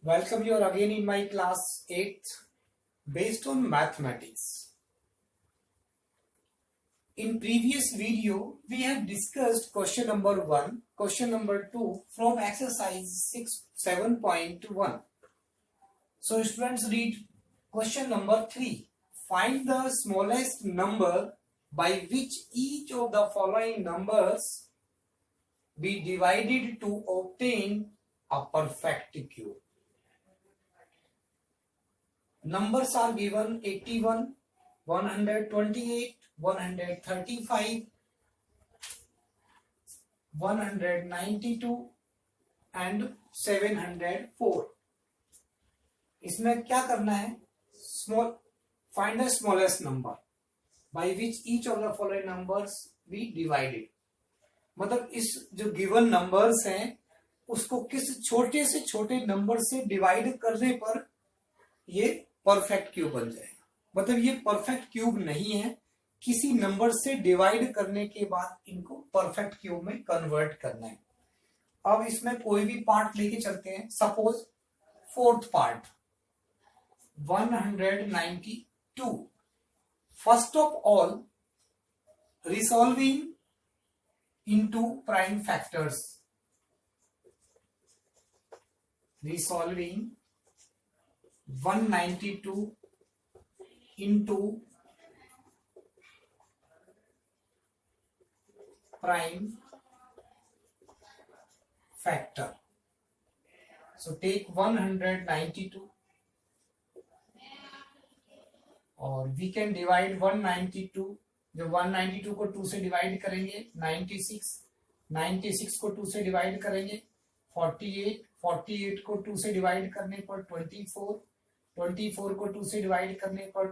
Welcome you again in my class 8th based on mathematics. In previous video, we have discussed question number 1, question number 2 from exercise 7.1. So students, read question number 3. Find the smallest number by which each of the following numbers be divided to obtain a perfect cube. Numbers are given 81, 128, 135, 192 and 704. इसमें क्या करना है? Find the smallest number by which each of the following numbers be divided. मतलब इस जो given numbers हैं उसको किस छोटे से छोटे नंबर से डिवाइड करने पर ये परफेक्ट क्यूब बन जाएगा. मतलब ये परफेक्ट क्यूब नहीं है, किसी नंबर से डिवाइड करने के बाद इनको परफेक्ट क्यूब में कन्वर्ट करना है. अब इसमें कोई भी पार्ट लेके चलते हैं. Suppose fourth part 192. First of all resolving into prime factors. Resolving 192 into prime factor. So take 192 और we can divide 192. जो 192 को 2 से डिवाइड करेंगे 96 को 2 से डिवाइड करेंगे 48 को 2 से डिवाइड करने पर 24 को 2 से डिवाइड करने पर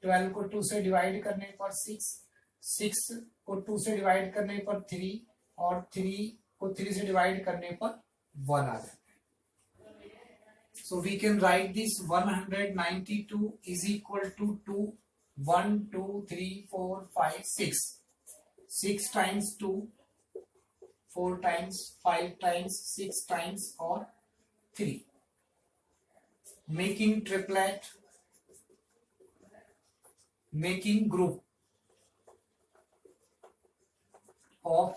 12 को 2 से डिवाइड करने पर 6 को 2 से डिवाइड करने पर 3 और 3 को 3 से डिवाइड करने पर 1 आ जाता है. So we can write this 192 is equal to 2 1 2 3 4 5 6 6 times 2 4 times 5 times 6 times और 3. Making triplet, making group of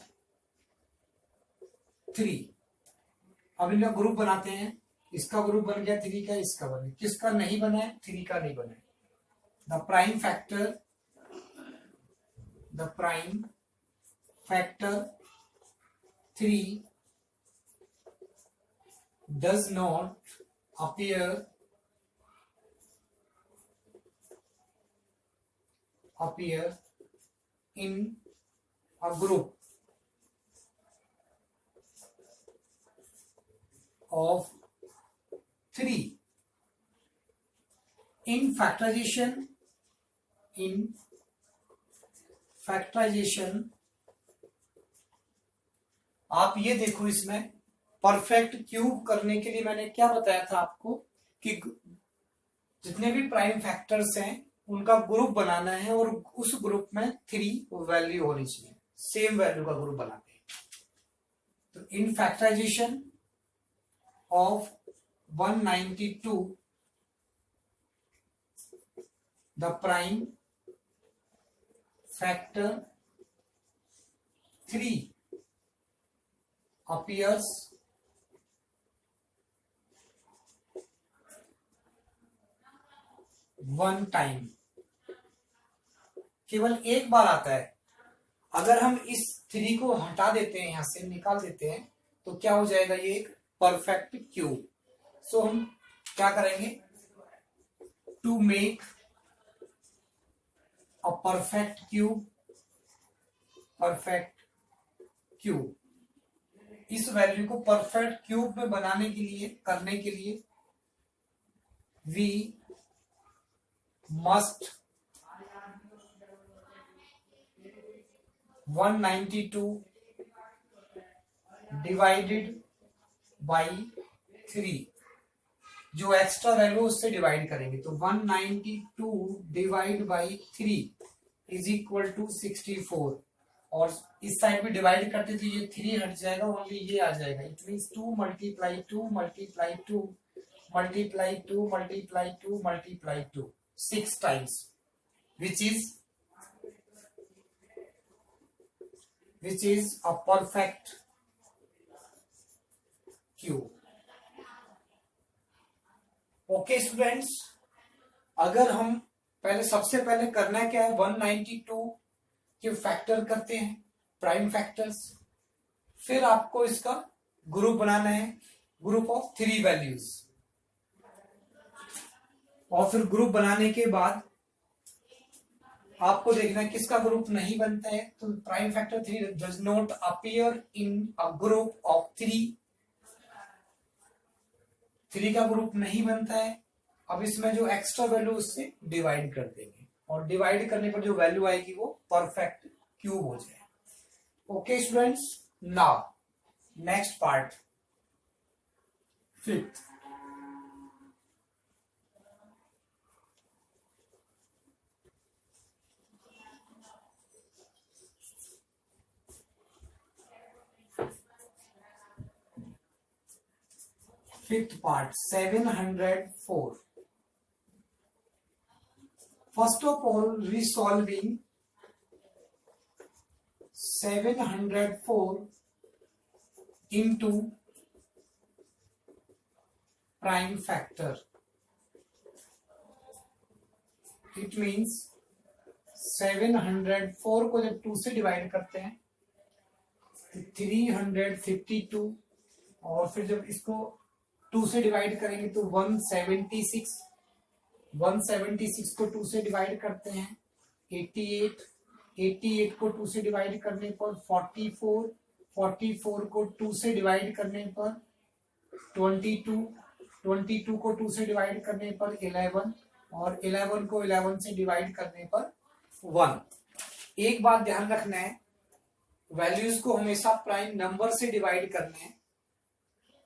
3. अब इनका ग्रुप बनाते हैं. इसका ग्रुप बन गया 3 का, इसका बन गया. किसका नहीं बना है? 3 का नहीं बना है. The prime factor 3 does not appear in a group of 3. In factorization आप ये देखो, इसमें परफेक्ट क्यूब करने के लिए मैंने क्या बताया था आपको कि जितने भी प्राइम फैक्टर्स हैं उनका ग्रुप बनाना है और उस ग्रुप में 3 वैल्यू होनी चाहिए, सेम वैल्यू का ग्रुप बनाते हैं. तो इन factorization of 192 the prime factor 3 appears one time. केवल एक बार आता है. अगर हम इस 3 को हटा देते हैं, यहां से निकाल देते हैं, तो क्या हो जाएगा? ये एक परफेक्ट क्यूब. सो हम क्या करेंगे? To make a perfect cube. इस वैल्यू को परफेक्ट क्यूब में बनाने के लिए, करने के लिए we must 192 divided by 3. जो एक्स्ट्रा वैल्यू उससे डिवाइड करेंगे. तो 192 divide by 3 is equal to 64. और इस साइड में डिवाइड करते तो ये 3 हट जाएगा, ओनली ये आ जाएगा. It means 2 multiply 2 multiply 2 multiply 2 multiply 2 multiply 2 6 times, which is a perfect cube. Okay students, अगर हम सबसे पहले करना क्या है, 192 के फैक्टर करते हैं, प्राइम फैक्टर्स, फिर आपको इसका ग्रुप बनाना है, ग्रुप ऑफ 3 वैल्यूज, और फिर ग्रुप बनाने के बाद आपको देखना है किसका ग्रुप नहीं बनता है। तो prime factor 3 does not appear in a group of 3 का ग्रुप नहीं बनता है। अब इसमें जो एक्स्ट्रा वैल्यू उससे डिवाइड कर देंगे, और डिवाइड करने पर जो वैल्यू आएगी वो परफेक्ट क्यूब हो जाए। Okay students, now next part, fifth. Fifth part, 704. First of all, resolving 704 into prime factor. It means 704 को जब 2 से डिवाइड करते हैं तो 352, और फिर जब इसको 2 से डिवाइड करेंगे तो 176 को 2 से डिवाइड करते हैं 88 को 2 से डिवाइड करने पर 44 को 2 से डिवाइड करने पर 22 को 2 से डिवाइड करने पर 11, और 11 को 11 से डिवाइड करने पर 1। एक बात ध्यान रखना है, वैल्यूज को हमेशा प्राइम नंबर से डिवाइड करना है।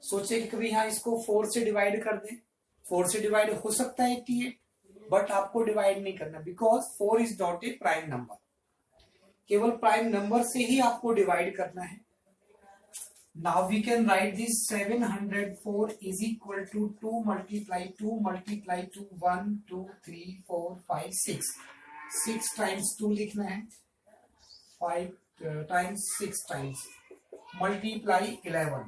सोचे कि कभी हाँ इसको 4 से डिवाइड कर दें, 4 से डिवाइड हो सकता है 88, बट आपको डिवाइड नहीं करना, because 4 is not a prime number. केवल प्राइम नंबर से ही आपको डिवाइड करना है। Now we can write this 704 is equal to 2 multiply 2 multiply 2 1 2 3 4 5 6 times 2 लिखना है, 5 times 6 times multiply 11,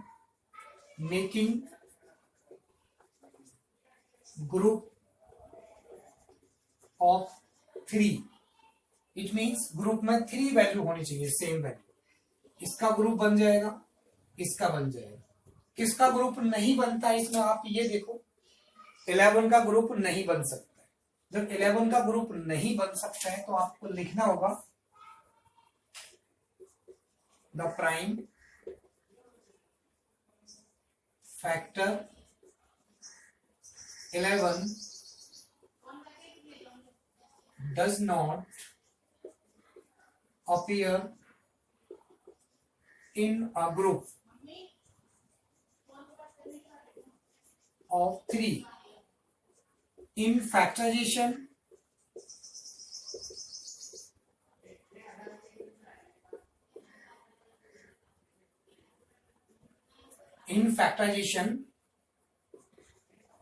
making group of 3. It means group में 3 वैल्यू होनी चाहिए, सेम वैल्यू। इसका ग्रुप बन जाएगा, इसका बन जाएगा। किसका ग्रुप नहीं बनता है इसमें, आप ये देखो, 11 का ग्रुप नहीं बन सकता है। जब 11 का ग्रुप नहीं बन सकता है तो आपको लिखना होगा the prime factor 11 does not appear in a group of 3. In factorization,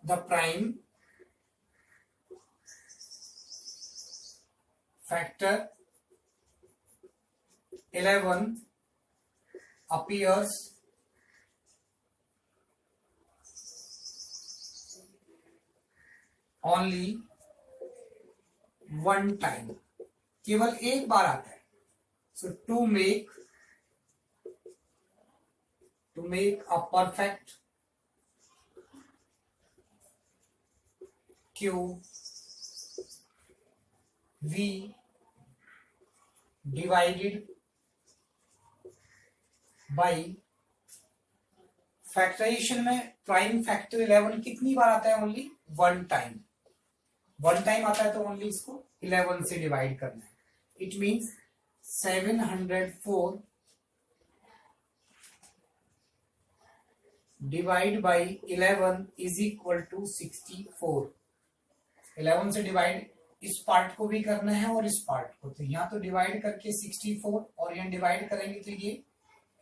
the prime factor 11 appears only one time, केवल एक बार आता है। So to make a perfect cube, we divided by factorization में प्राइम फैक्टर 11 कितनी बार आता है, only one time आता है, तो ओनली इसको 11 से डिवाइड करना है। It means 704 divide by 11 is equal to 64। 11 से डिवाइड इस पार्ट को भी करना है और इस पार्ट को, तो यहाँ तो डिवाइड करके 64 और यहाँ डिवाइड करेंगे तो ये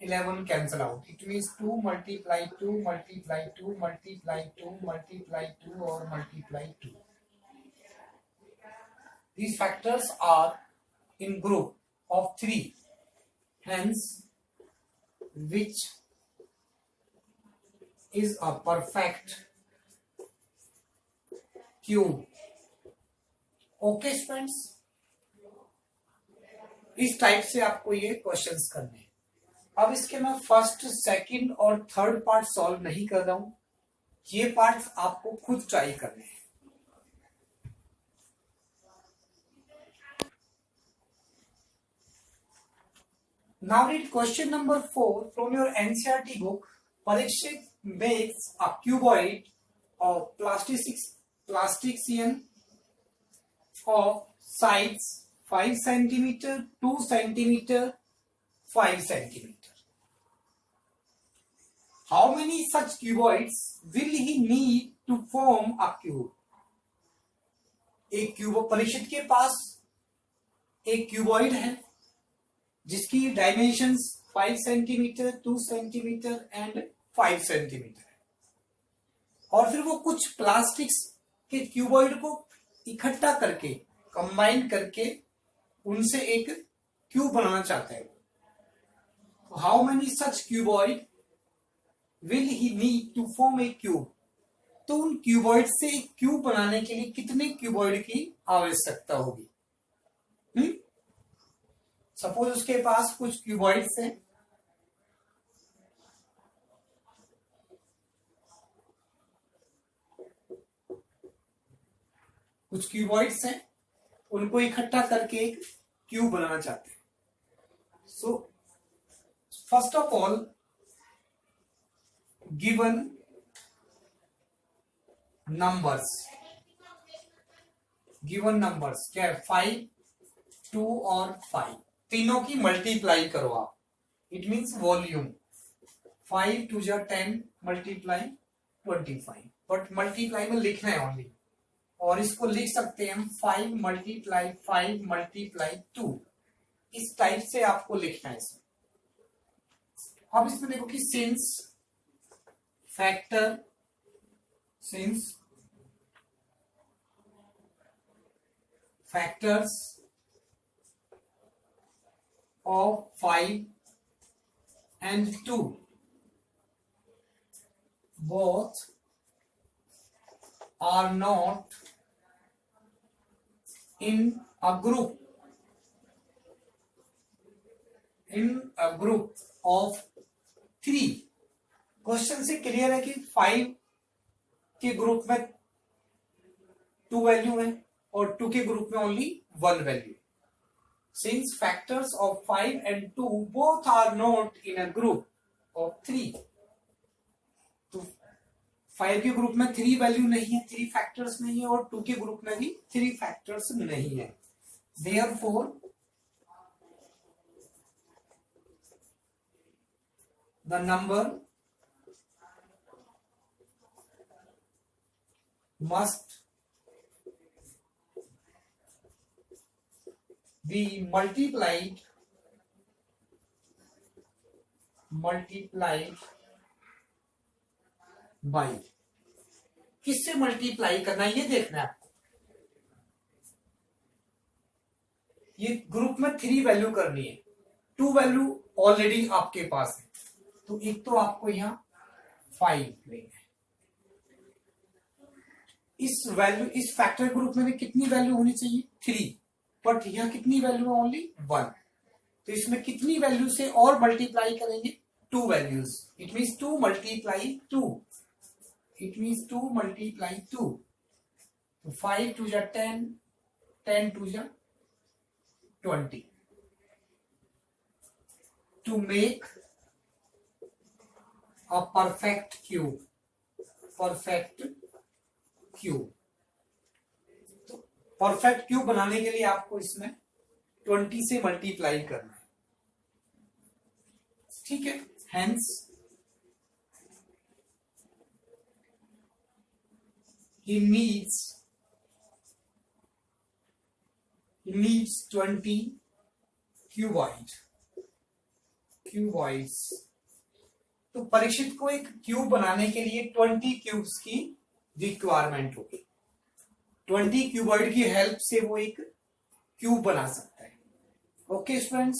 11 cancel out. It means 2 multiply 2 multiply 2 multiply 2 multiply 2 or multiply 2. These factors are in group of 3. Hence, which is a perfect cube. Okay students, इस टाइप से आपको ये क्वेश्चंस करने हैं. अब इसके मैं फर्स्ट, सेकंड और थर्ड पार्ट सॉल्व नहीं कर रहा हूं. ये पार्ट आपको खुद ट्राई करने हैं. Now read question number 4 from your NCERT book. Parikshit makes a cuboid of plastician of sides 5 centimeter, 2 centimeter, 5 centimeter. How many such cuboids will he need to form a cube? एक cube, Parikshit के पास एक cuboid है जिसकी dimensions 5 centimetre, 2 centimetre and 5 centimetre है. और फिर वो कुछ प्लास्टिक्स के क्यूबॉइड को इकट्ठा करके, कंबाइन करके उनसे एक क्यूब बनाना चाहता है. How many such cuboid will he need to form a cube? तो उन क्यूबॉइड से एक क्यूब बनाने के लिए कितने क्यूबॉइड की आवश्यकता होगी? सपोज उसके पास कुछ क्यूबॉइड्स हैं. कुछ क्यूबॉइड्स हैं, उनको इकट्ठा करके एक क्यूब बनाना चाहते हैं. So first of all, given numbers क्या है? 5, 2 और 5, तीनों की मल्टीप्लाई करो आप. It means volume. 5 2 जा 10 मल्टीप्लाई 25. बट मल्टीप्लाई में लिखना है ओनली. और इसको लिख सकते हैं हम 5 मल्टीप्लाई 5 मल्टीप्लाई 2. इस टाइप से आपको लिखना है इसमें. अब इसमें देखो कि since factors of 5 and 2 both are not in a group of 3. Question से क्लियर है कि 5 के ग्रुप में 2 वैल्यू है और 2 के ग्रुप में only 1 value. Since factors of 5 and 2 both are not in a group of 3. तो 5 के ग्रुप में 3 वैल्यू नहीं है, 3 फैक्टर्स नहीं है, और 2 के ग्रुप में भी 3 फैक्टर्स नहीं है. Therefore, the number must be multiplied by. किससे मल्टीप्लाई करना है ये देखना है आपको. ये ग्रुप में 3 वैल्यू करनी है, 2 वैल्यू ऑलरेडी आपके पास है. तो एक तो आपको यहां 5 लेना है. इस फैक्टर ग्रुप में कितनी वैल्यू होनी चाहिए? 3. बट यहां कितनी वैल्यू है? ओनली 1. तो इसमें कितनी वैल्यू से और मल्टीप्लाई करेंगे? 2 वैल्यूज. It means 2 multiply 2. तो 5 2 जा 10, 10 2 जा 20. To make a perfect cube. तो परफेक्ट क्यूब बनाने के लिए आपको इसमें 20 से मल्टीप्लाई करना है. ठीक है. Hence he needs 20 cuboid. Cuboids. तो परीक्षित को एक क्यूब बनाने के लिए 20 क्यूब्स की रिक्वायरमेंट होगी। 20 क्यूबॉइड की हेल्प से वो एक क्यूब बना सकता है। Okay students,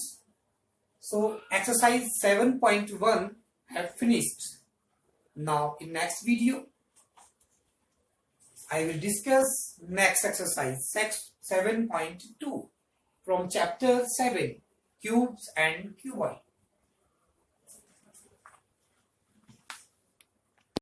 so exercise 7.1 have finished. Now in next video I will discuss next exercise 7.2 from chapter 7, cubes and cuboid.